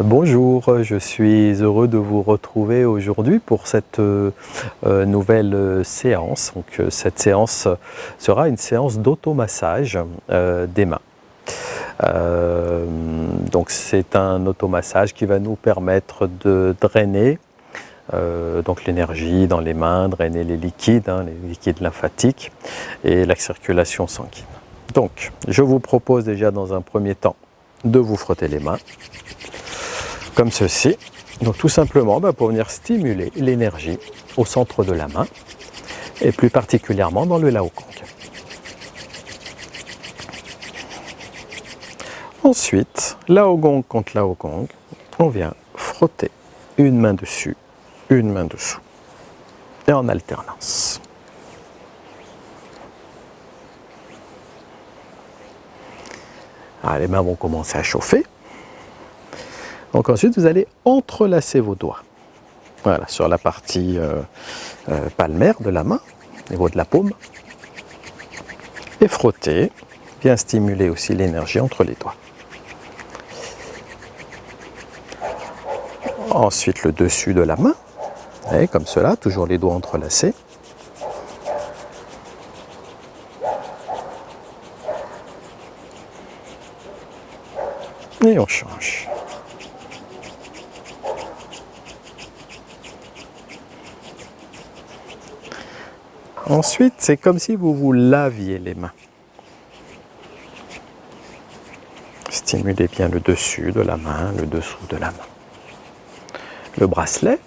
Bonjour, je suis heureux de vous retrouver aujourd'hui pour cette nouvelle séance. Donc, cette séance sera une séance d'automassage des mains. Donc c'est un automassage qui va nous permettre de drainer donc l'énergie dans les mains, drainer les liquides lymphatiques et la circulation sanguine. Donc je vous propose déjà dans un premier temps de vous frotter les mains comme ceci. Donc tout simplement pour venir stimuler l'énergie au centre de la main et plus particulièrement dans le Laogang. Ensuite, Laogang contre Laogang, on vient frotter une main dessus, une main dessous et en alternance. Alors, les mains vont commencer à chauffer. Donc ensuite, vous allez entrelacer vos doigts. Voilà, sur la partie palmaire de la main, au niveau de la paume. Et frotter, bien stimuler aussi l'énergie entre les doigts. Ensuite, le dessus de la main, et comme cela, toujours les doigts entrelacés. Et on change. Ensuite, c'est comme si vous vous laviez les mains. Stimulez bien le dessus de la main, le dessous de la main. Le bracelet,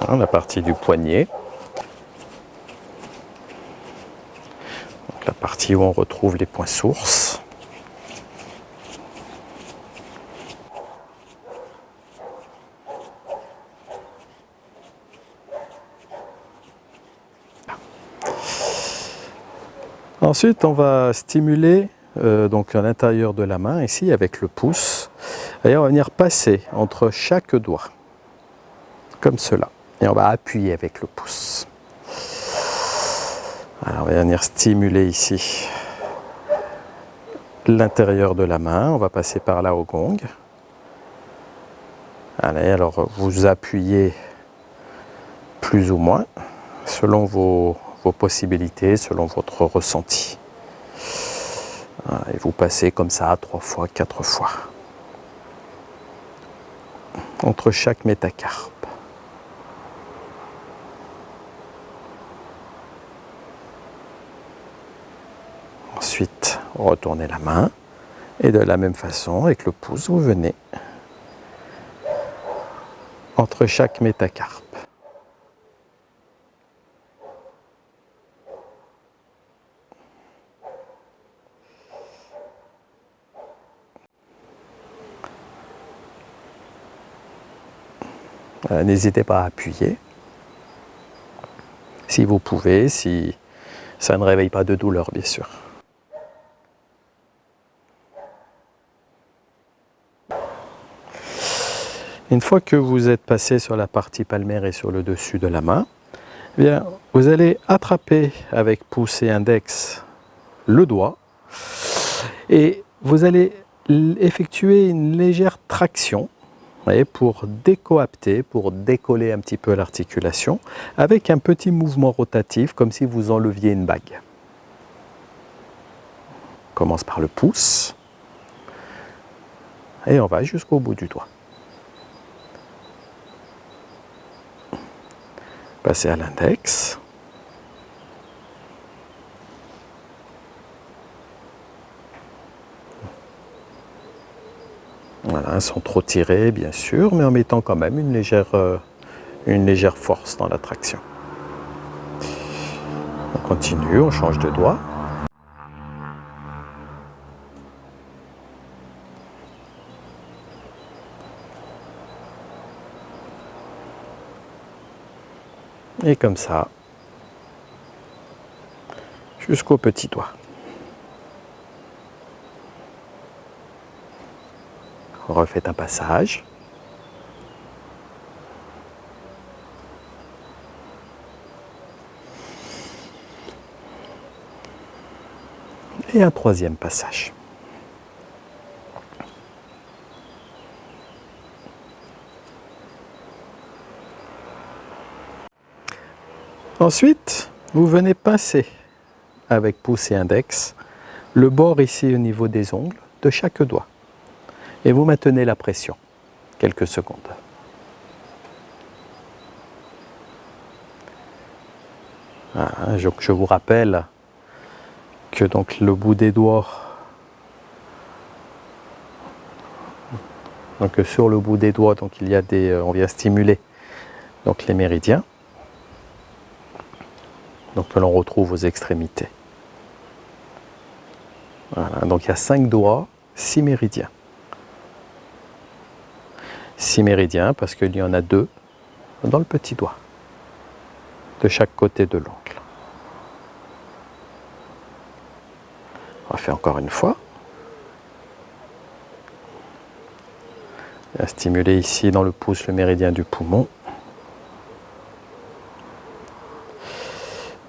la partie du poignet. Donc, la partie où on retrouve les points sources. Ensuite, on va stimuler donc à l'intérieur de la main, ici avec le pouce. Et on va venir passer entre chaque doigt, comme cela. Et on va appuyer avec le pouce. Alors, on va venir stimuler ici l'intérieur de la main. On va passer par là au gong. Allez, alors vous appuyez plus ou moins selon vos possibilités, selon votre ressenti. Et vous passez comme ça 3 fois, 4 fois. Entre chaque métacarpe. Ensuite, retournez la main. Et de la même façon, avec le pouce, vous venez entre chaque métacarpe. N'hésitez pas à appuyer, si vous pouvez, si ça ne réveille pas de douleur, bien sûr. Une fois que vous êtes passé sur la partie palmaire et sur le dessus de la main, eh bien, vous allez attraper avec pouce et index le doigt et vous allez effectuer une légère traction. Pour décoapter, pour décoller un petit peu l'articulation, avec un petit mouvement rotatif, comme si vous enleviez une bague. On commence par le pouce, et on va jusqu'au bout du doigt. Passez à l'index. Voilà, sans trop tirer, bien sûr, mais en mettant quand même une légère force dans la traction. On continue, on change de doigt. Et comme ça, jusqu'au petit doigt. Refaites un passage. Et un troisième passage. Ensuite, vous venez pincer avec pouce et index le bord ici au niveau des ongles de chaque doigt. Et vous maintenez la pression quelques secondes. Voilà, je vous rappelle que donc le bout des doigts, donc sur le bout des doigts, donc il y a on vient stimuler donc les méridiens, donc que l'on retrouve aux extrémités. Voilà, donc il y a 5 doigts, 6 méridiens. 6 méridiens parce qu'il y en a 2 dans le petit doigt, de chaque côté de l'ongle. On fait encore une fois. On va stimuler ici dans le pouce le méridien du poumon.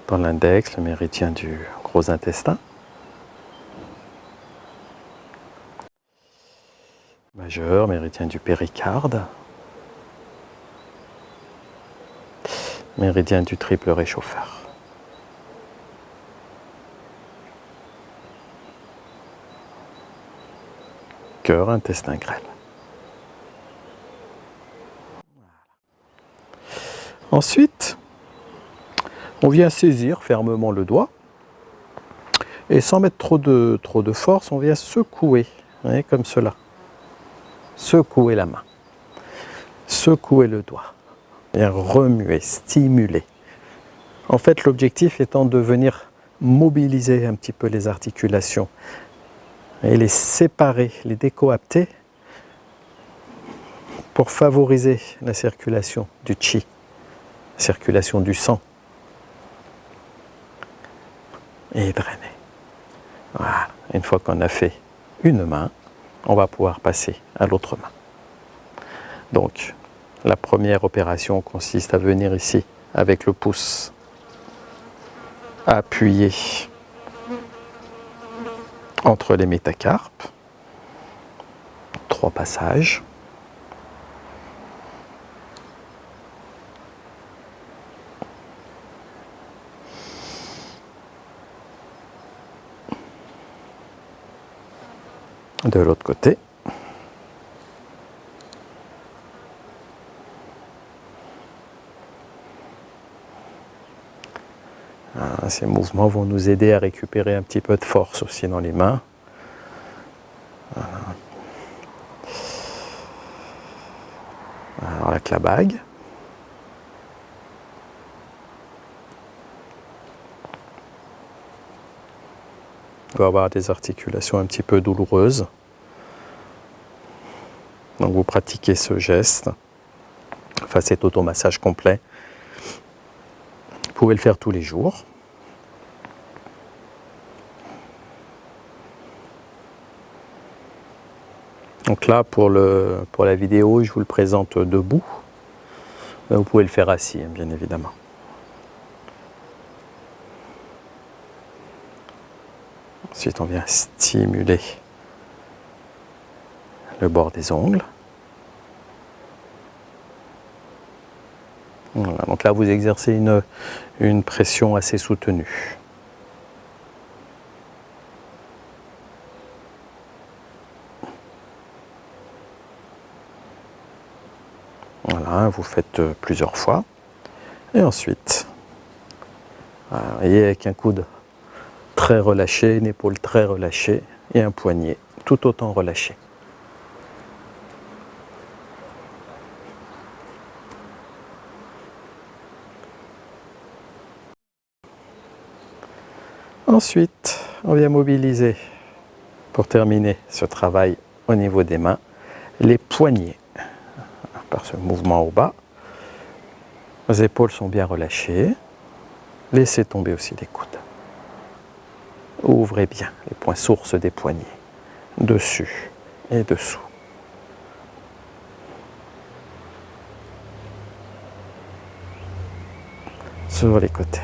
Dans l'index, le méridien du gros intestin. Majeur, méridien du péricarde. Méridien du triple réchauffeur. Cœur, intestin grêle. Ensuite, on vient saisir fermement le doigt et sans mettre trop de force, on vient secouer, voyez, comme cela. Secouer la main, secouer le doigt, et remuer, stimuler. En fait, l'objectif étant de venir mobiliser un petit peu les articulations et les séparer, les décoapter pour favoriser la circulation du chi, la circulation du sang et drainer. Voilà. Une fois qu'on a fait une main, on va pouvoir passer à l'autre main. Donc, la première opération consiste à venir ici avec le pouce appuyer entre les métacarpes. 3 passages. De l'autre côté. Ces mouvements vont nous aider à récupérer un petit peu de force aussi dans les mains. Alors, avec la bague. On va avoir des articulations un petit peu douloureuses. Donc vous pratiquez ce geste, enfin cet automassage complet. Vous pouvez le faire tous les jours. Donc là, pour la vidéo, je vous le présente debout. Mais vous pouvez le faire assis, bien évidemment. Ensuite, on vient stimuler le bord des ongles. Voilà, donc là, vous exercez une pression assez soutenue. Voilà, vous faites plusieurs fois. Et ensuite, voilà, vous voyez, avec un coude très relâché, une épaule très relâchée et un poignet tout autant relâché. Ensuite, on vient mobiliser, pour terminer ce travail au niveau des mains, les poignets. Par ce mouvement au bas, les épaules sont bien relâchées. Laissez tomber aussi les coudes. Ouvrez bien les points sources des poignets, dessus et dessous. Sur les côtés.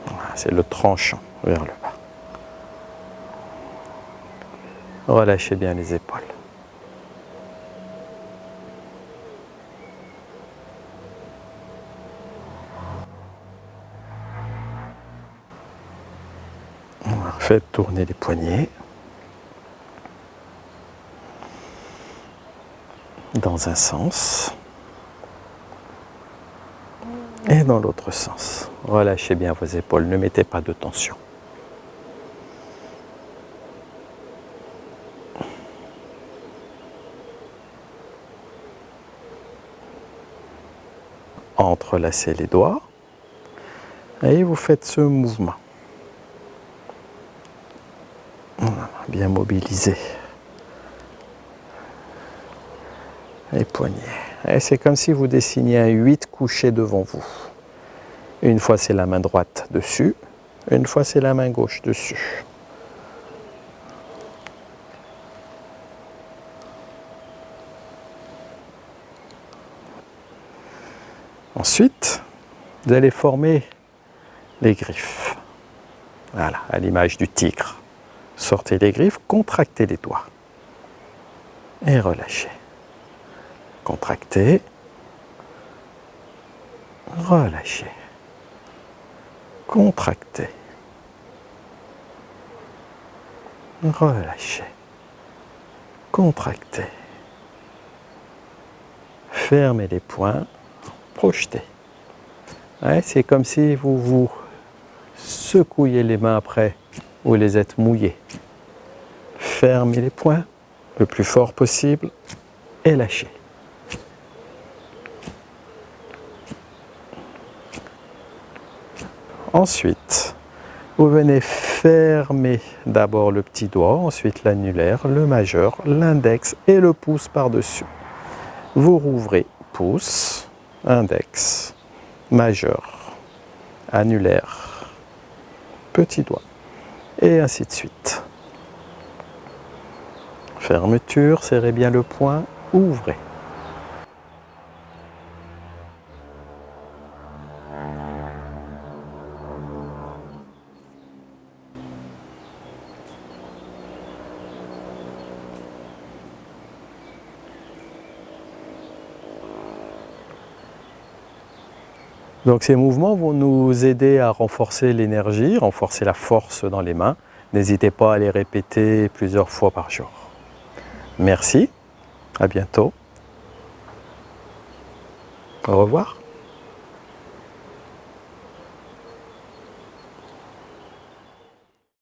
Voilà, c'est le tranchant vers le bas. Relâchez bien les épaules. Faites tourner les poignets dans un sens et dans l'autre sens. Relâchez bien vos épaules, ne mettez pas de tension. Entrelacez les doigts et vous faites ce mouvement. Bien mobilisé. Les poignets. Et c'est comme si vous dessiniez un 8 couché devant vous. Une fois c'est la main droite dessus, une fois c'est la main gauche dessus. Ensuite, vous allez former les griffes. Voilà, à l'image du tigre. Sortez les griffes, contractez les doigts. Et relâchez. Contractez. Relâchez. Contractez. Relâchez. Contractez. Fermez les poings. Projetez. Ouais, c'est comme si vous vous secouiez les mains après, vous les êtes mouillés. Fermez les poings le plus fort possible et lâchez. Ensuite, vous venez fermer d'abord le petit doigt, ensuite l'annulaire, le majeur, l'index et le pouce par-dessus. Vous rouvrez pouce, index, majeur, annulaire, petit doigt, et ainsi de suite. Fermeture, serrez bien le poing, ouvrez. Donc ces mouvements vont nous aider à renforcer l'énergie, renforcer la force dans les mains. N'hésitez pas à les répéter plusieurs fois par jour. Merci, à bientôt. Au revoir.